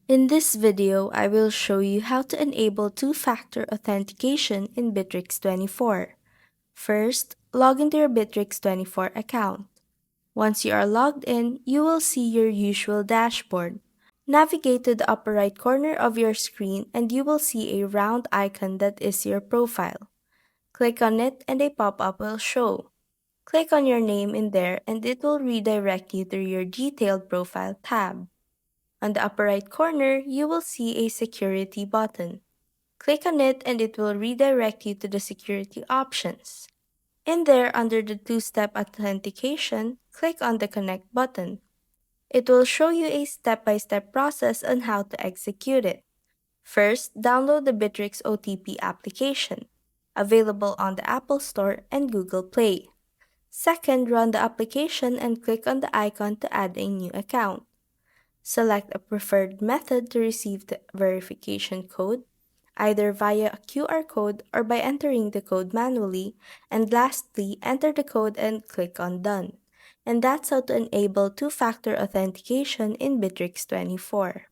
In this video, I will show you how to enable two-factor authentication in Bitrix24. First, log into your Bitrix24 account. Once you are logged in, you will see your usual dashboard. Navigate to the upper right corner of your screen and you will see a round icon that is your profile. Click on it and a pop-up will show. Click on your name in there and it will redirect you to your Detailed Profile tab. On the upper right corner, you will see a security button. Click on it and it will redirect you to the security options. In there, under the two-step authentication, click on the Connect button. It will show you a step-by-step process on how to execute it. First, download the Bitrix OTP application, available on the Apple Store and Google Play. Second, run the application and click on the icon to add a new account. Select a preferred method to receive the verification code, either via a QR code or by entering the code manually, and lastly, enter the code and click on Done. And that's how to enable two-factor authentication in Bitrix24.